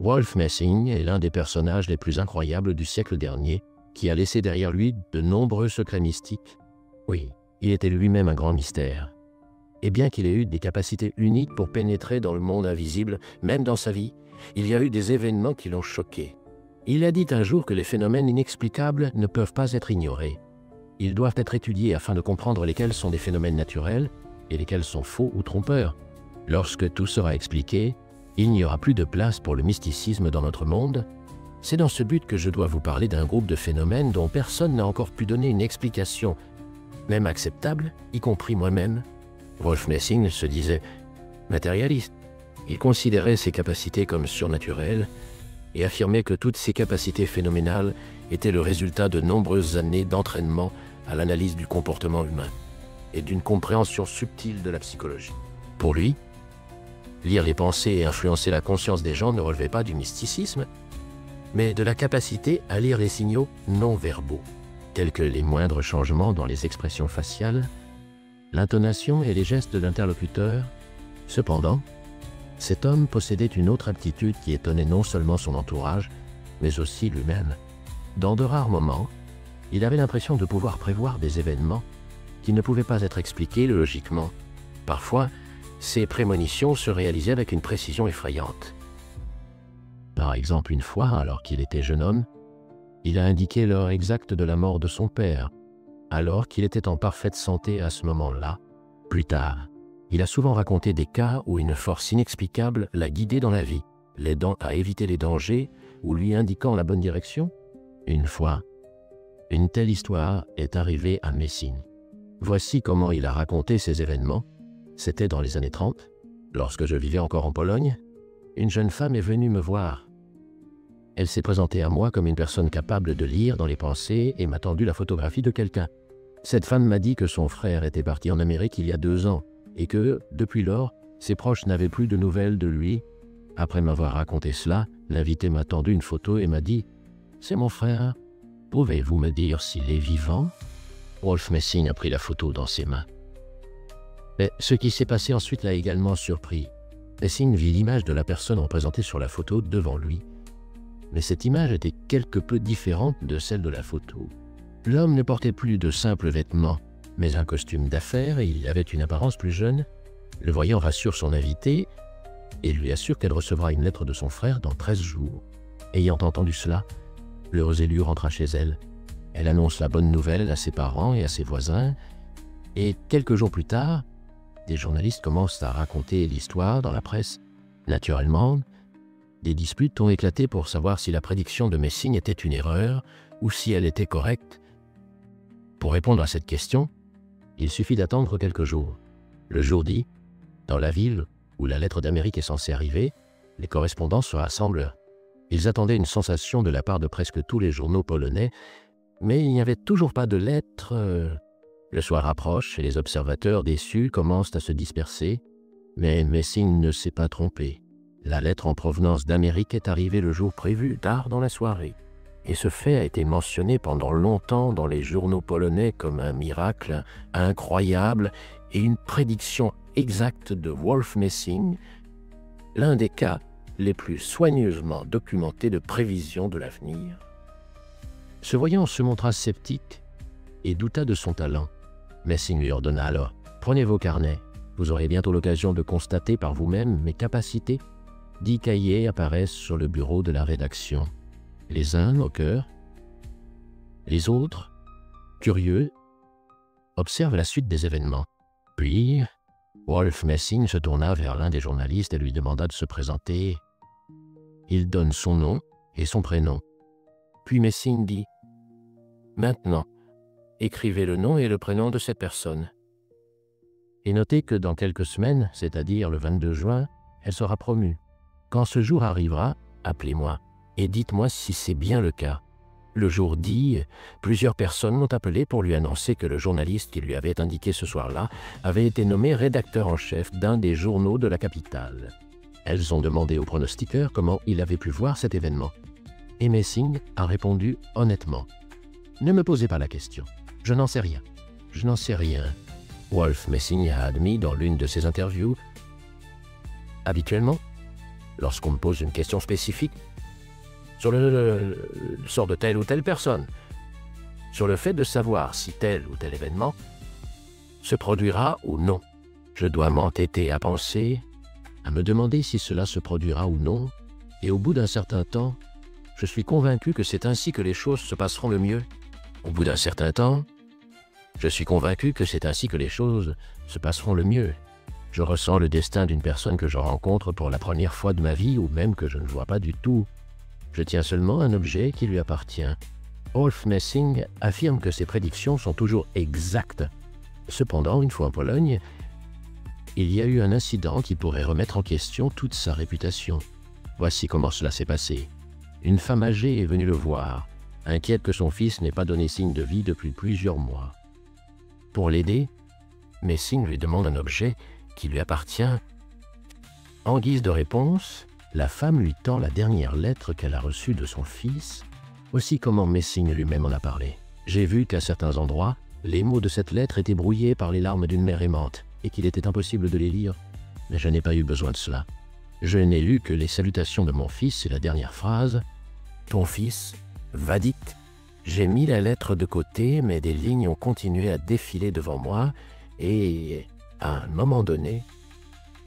Wolf Messing est l'un des personnages les plus incroyables du siècle dernier, qui a laissé derrière lui de nombreux secrets mystiques. Oui, il était lui-même un grand mystère. Et bien qu'il ait eu des capacités uniques pour pénétrer dans le monde invisible, même dans sa vie, il y a eu des événements qui l'ont choqué. Il a dit un jour que les phénomènes inexplicables ne peuvent pas être ignorés. Ils doivent être étudiés afin de comprendre lesquels sont des phénomènes naturels et lesquels sont faux ou trompeurs. Lorsque tout sera expliqué, il n'y aura plus de place pour le mysticisme dans notre monde. C'est dans ce but que je dois vous parler d'un groupe de phénomènes dont personne n'a encore pu donner une explication, même acceptable, y compris moi-même. Wolf Messing se disait matérialiste. Il considérait ses capacités comme surnaturelles et affirmait que toutes ces capacités phénoménales étaient le résultat de nombreuses années d'entraînement à l'analyse du comportement humain et d'une compréhension subtile de la psychologie. Pour lui, lire les pensées et influencer la conscience des gens ne relevait pas du mysticisme, mais de la capacité à lire les signaux non-verbaux, tels que les moindres changements dans les expressions faciales, l'intonation et les gestes de l'interlocuteur. Cependant, cet homme possédait une autre aptitude qui étonnait non seulement son entourage, mais aussi lui-même. Dans de rares moments, il avait l'impression de pouvoir prévoir des événements qui ne pouvaient pas être expliqués logiquement. Parfois, ces prémonitions se réalisaient avec une précision effrayante. Par exemple, une fois, alors qu'il était jeune homme, il a indiqué l'heure exacte de la mort de son père, alors qu'il était en parfaite santé à ce moment-là. Plus tard, il a souvent raconté des cas où une force inexplicable l'a guidé dans la vie, l'aidant à éviter les dangers ou lui indiquant la bonne direction. Une fois, une telle histoire est arrivée à Messing. Voici comment il a raconté ces événements. C'était dans les années 30, lorsque je vivais encore en Pologne. Une jeune femme est venue me voir. Elle s'est présentée à moi comme une personne capable de lire dans les pensées et m'a tendu la photographie de quelqu'un. Cette femme m'a dit que son frère était parti en Amérique il y a 2 ans et que, depuis lors, ses proches n'avaient plus de nouvelles de lui. Après m'avoir raconté cela, l'invité m'a tendu une photo et m'a dit « C'est mon frère. Pouvez-vous me dire s'il est vivant ?» Wolf Messing a pris la photo dans ses mains. Mais ce qui s'est passé ensuite l'a également surpris. Messing vit l'image de la personne représentée sur la photo devant lui. Mais cette image était quelque peu différente de celle de la photo. L'homme ne portait plus de simples vêtements, mais un costume d'affaires et il avait une apparence plus jeune. Le voyant rassure son invité et lui assure qu'elle recevra une lettre de son frère dans 13 jours. Ayant entendu cela, l'heureuse élue rentra chez elle. Elle annonce la bonne nouvelle à ses parents et à ses voisins, et quelques jours plus tard, des journalistes commencent à raconter l'histoire dans la presse. Naturellement, des disputes ont éclaté pour savoir si la prédiction de Messing était une erreur ou si elle était correcte. Pour répondre à cette question, il suffit d'attendre quelques jours. Le jour dit, dans la ville où la lettre d'Amérique est censée arriver, les correspondants se rassemblent. Ils attendaient une sensation de la part de presque tous les journaux polonais, mais il n'y avait toujours pas de lettre. Le soir approche et les observateurs déçus commencent à se disperser, mais Messing ne s'est pas trompé. La lettre en provenance d'Amérique est arrivée le jour prévu, tard dans la soirée. Et ce fait a été mentionné pendant longtemps dans les journaux polonais comme un miracle incroyable et une prédiction exacte de Wolf Messing, l'un des cas les plus soigneusement documentés de prévision de l'avenir. Ce voyant se montra sceptique et douta de son talent. Messing lui ordonna alors « Prenez vos carnets, vous aurez bientôt l'occasion de constater par vous-même mes capacités. » 10 cahiers apparaissent sur le bureau de la rédaction. Les uns moqueurs, les autres, curieux, observent la suite des événements. Puis, Wolf Messing se tourna vers l'un des journalistes et lui demanda de se présenter. Il donne son nom et son prénom. Puis Messing dit « Maintenant, écrivez le nom et le prénom de cette personne. Et notez que dans quelques semaines, c'est-à-dire le 22 juin, elle sera promue. Quand ce jour arrivera, appelez-moi et dites-moi si c'est bien le cas. » Le jour dit, plusieurs personnes l'ont appelé pour lui annoncer que le journaliste qui lui avait indiqué ce soir-là avait été nommé rédacteur en chef d'un des journaux de la capitale. Elles ont demandé au pronostiqueur comment il avait pu voir cet événement. Et Messing a répondu honnêtement. « Ne me posez pas la question. Je n'en sais rien. Je n'en sais rien. » Wolf Messing a admis dans l'une de ses interviews. Habituellement, lorsqu'on me pose une question spécifique sur le sort de telle ou telle personne, sur le fait de savoir si tel ou tel événement se produira ou non. Je dois m'entêter à penser, à me demander si cela se produira ou non, et au bout d'un certain temps, je suis convaincu que c'est ainsi que les choses se passeront le mieux. Au bout d'un certain temps, je suis convaincu que c'est ainsi que les choses se passeront le mieux. Je ressens le destin d'une personne que je rencontre pour la première fois de ma vie ou même que je ne vois pas du tout. Je tiens seulement un objet qui lui appartient. Rolf Messing affirme que ses prédictions sont toujours exactes. Cependant, une fois en Pologne, il y a eu un incident qui pourrait remettre en question toute sa réputation. Voici comment cela s'est passé. Une femme âgée est venue le voir, inquiète que son fils n'ait pas donné signe de vie depuis plusieurs mois. Pour l'aider, Messing lui demande un objet qui lui appartient. En guise de réponse, la femme lui tend la dernière lettre qu'elle a reçue de son fils. Voici comment Messing lui-même en a parlé. J'ai vu qu'à certains endroits, les mots de cette lettre étaient brouillés par les larmes d'une mère aimante et qu'il était impossible de les lire, mais je n'ai pas eu besoin de cela. Je n'ai lu que les salutations de mon fils et la dernière phrase « Ton fils va vite ». J'ai mis la lettre de côté, mais des lignes ont continué à défiler devant moi et, à un moment donné,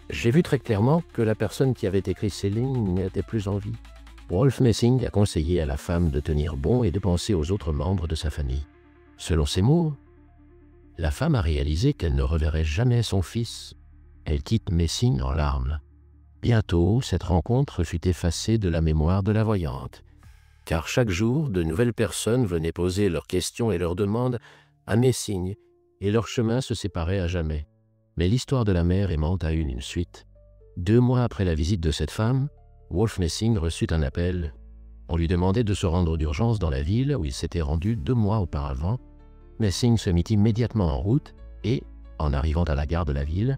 j'ai vu très clairement que la personne qui avait écrit ces lignes n'était plus en vie. Rolf Messing a conseillé à la femme de tenir bon et de penser aux autres membres de sa famille. Selon ces mots, la femme a réalisé qu'elle ne reverrait jamais son fils. Elle quitte Messing en larmes. Bientôt, cette rencontre fut effacée de la mémoire de la voyante, car chaque jour, de nouvelles personnes venaient poser leurs questions et leurs demandes à Messing, et leur chemin se séparait à jamais. Mais l'histoire de la mère aimante a eu une suite. 2 mois après la visite de cette femme, Rolf Messing reçut un appel. On lui demandait de se rendre d'urgence dans la ville où il s'était rendu 2 mois auparavant. Messing se mit immédiatement en route et, en arrivant à la gare de la ville,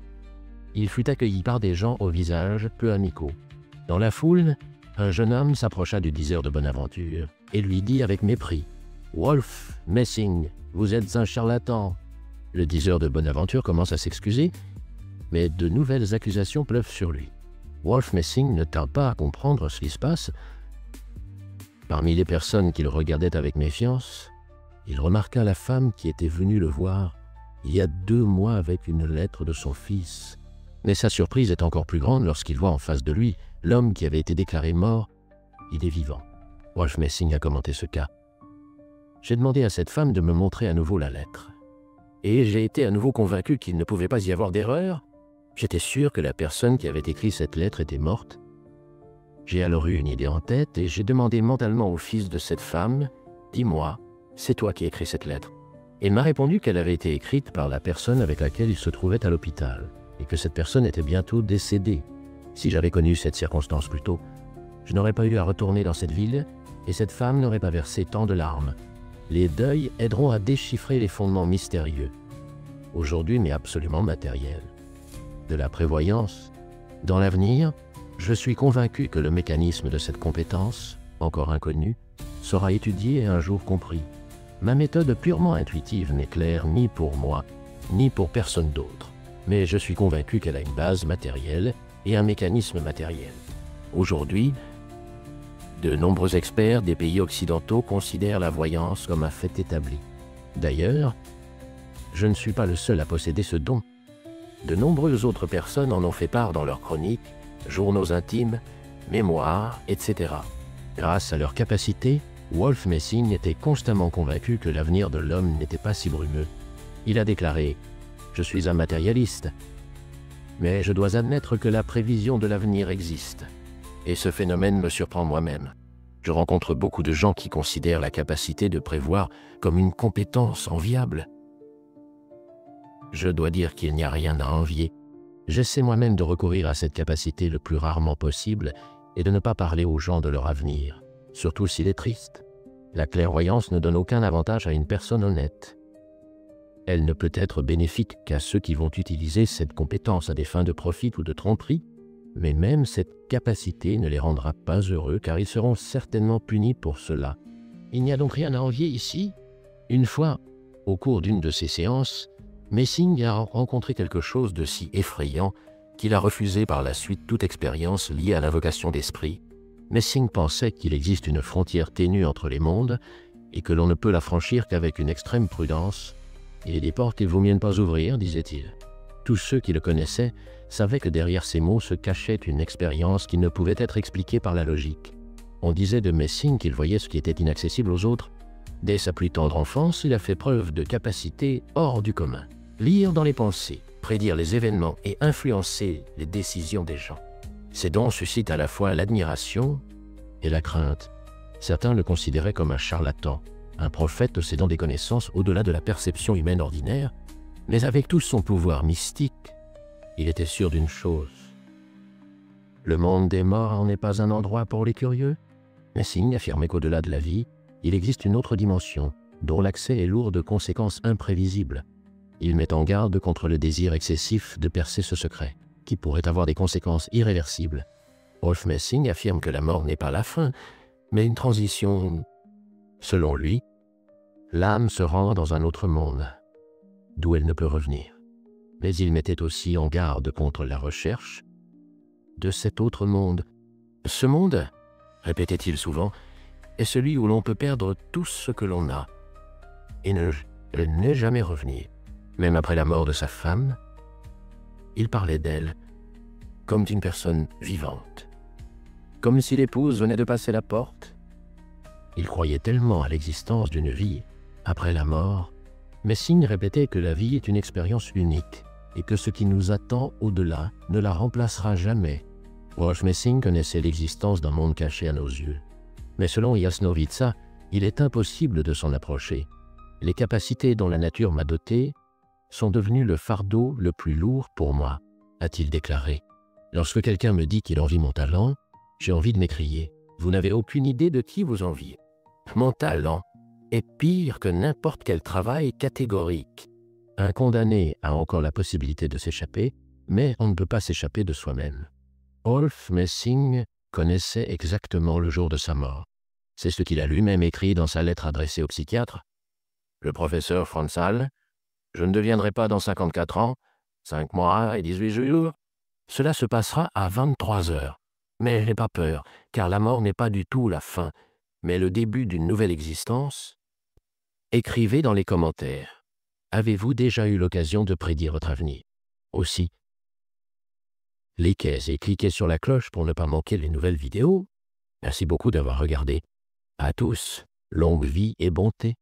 il fut accueilli par des gens au visage peu amicaux. Dans la foule, un jeune homme s'approcha du diseur de Bonaventure et lui dit avec mépris « Rolf Messing, vous êtes un charlatan !» Le diseur de Bonaventure commence à s'excuser, mais de nouvelles accusations pleuvent sur lui. Rolf Messing ne tarde pas à comprendre ce qui se passe. Parmi les personnes qu'il regardait avec méfiance, il remarqua la femme qui était venue le voir il y a 2 mois avec une lettre de son fils. Mais sa surprise est encore plus grande lorsqu'il voit en face de lui l'homme qui avait été déclaré mort. Il est vivant. Rolf Messing a commenté ce cas. J'ai demandé à cette femme de me montrer à nouveau la lettre. Et j'ai été à nouveau convaincu qu'il ne pouvait pas y avoir d'erreur. J'étais sûr que la personne qui avait écrit cette lettre était morte. J'ai alors eu une idée en tête et j'ai demandé mentalement au fils de cette femme « Dis-moi, c'est toi qui as écrit cette lettre ?» Il m'a répondu qu'elle avait été écrite par la personne avec laquelle il se trouvait à l'hôpital et que cette personne était bientôt décédée. Si j'avais connu cette circonstance plus tôt, je n'aurais pas eu à retourner dans cette ville et cette femme n'aurait pas versé tant de larmes. Les deuils aideront à déchiffrer les fondements mystérieux, aujourd'hui mais absolument matériels, de la prévoyance. Dans l'avenir, je suis convaincu que le mécanisme de cette compétence, encore inconnue, sera étudié et un jour compris. Ma méthode purement intuitive n'est claire ni pour moi, ni pour personne d'autre, mais je suis convaincu qu'elle a une base matérielle et un mécanisme matériel. Aujourd'hui, de nombreux experts des pays occidentaux considèrent la voyance comme un fait établi. D'ailleurs, je ne suis pas le seul à posséder ce don. De nombreuses autres personnes en ont fait part dans leurs chroniques, journaux intimes, mémoires, etc. Grâce à leur capacité, Rolf Messing était constamment convaincu que l'avenir de l'homme n'était pas si brumeux. Il a déclaré « Je suis un matérialiste, mais je dois admettre que la prévision de l'avenir existe. Et ce phénomène me surprend moi-même. Je rencontre beaucoup de gens qui considèrent la capacité de prévoir comme une compétence enviable. Je dois dire qu'il n'y a rien à envier. J'essaie moi-même de recourir à cette capacité le plus rarement possible et de ne pas parler aux gens de leur avenir, surtout s'il est triste. La clairvoyance ne donne aucun avantage à une personne honnête. Elle ne peut être bénéfique qu'à ceux qui vont utiliser cette compétence à des fins de profit ou de tromperie, mais même cette capacité ne les rendra pas heureux car ils seront certainement punis pour cela. Il n'y a donc rien à envier ici. Une fois, au cours d'une de ces séances, Messing a rencontré quelque chose de si effrayant qu'il a refusé par la suite toute expérience liée à l'invocation d'esprit, Messing pensait qu'il existe une frontière ténue entre les mondes et que l'on ne peut la franchir qu'avec une extrême prudence, et des portes qu'il vaut mieux ne pas ouvrir, disait-il. Tous ceux qui le connaissaient savaient que derrière ces mots se cachait une expérience qui ne pouvait être expliquée par la logique. On disait de Messing qu'il voyait ce qui était inaccessible aux autres. Dès sa plus tendre enfance, il a fait preuve de capacités hors du commun. Lire dans les pensées, prédire les événements et influencer les décisions des gens. Ces dons suscitent à la fois l'admiration et la crainte. Certains le considéraient comme un charlatan, un prophète possédant des connaissances au-delà de la perception humaine ordinaire, mais avec tout son pouvoir mystique, il était sûr d'une chose. Le monde des morts n'est pas un endroit pour les curieux. Messing affirmait qu'au-delà de la vie, il existe une autre dimension, dont l'accès est lourd de conséquences imprévisibles. Il met en garde contre le désir excessif de percer ce secret, qui pourrait avoir des conséquences irréversibles. Rolf Messing affirme que la mort n'est pas la fin, mais une transition. Selon lui, l'âme se rend dans un autre monde, d'où elle ne peut revenir. Mais il mettait aussi en garde contre la recherche de cet autre monde. Ce monde, répétait-il souvent, est celui où l'on peut perdre tout ce que l'on a et ne jamais revenir. Même après la mort de sa femme, il parlait d'elle comme d'une personne vivante, comme si l'épouse venait de passer la porte. Il croyait tellement à l'existence d'une vie après la mort. Messing répétait que la vie est une expérience unique et que ce qui nous attend au-delà ne la remplacera jamais. Rolf Messing connaissait l'existence d'un monde caché à nos yeux. Mais selon Jasnowica, il est impossible de s'en approcher. Les capacités dont la nature m'a doté sont devenues le fardeau le plus lourd pour moi, a-t-il déclaré. Lorsque quelqu'un me dit qu'il envie mon talent, j'ai envie de m'écrier. Vous n'avez aucune idée de qui vous enviez. Mon talent est pire que n'importe quel travail catégorique. Un condamné a encore la possibilité de s'échapper, mais on ne peut pas s'échapper de soi-même. Rolf Messing connaissait exactement le jour de sa mort. C'est ce qu'il a lui-même écrit dans sa lettre adressée au psychiatre. Le professeur Franz Hall, je ne deviendrai pas dans 54 ans, 5 mois et 18 jours. Cela se passera à 23 heures. Mais je n'ai pas peur, car la mort n'est pas du tout la fin, mais le début d'une nouvelle existence. Écrivez dans les commentaires. Avez-vous déjà eu l'occasion de prédire votre avenir? Aussi, likez et cliquez sur la cloche pour ne pas manquer les nouvelles vidéos. Merci beaucoup d'avoir regardé. À tous, longue vie et bonté.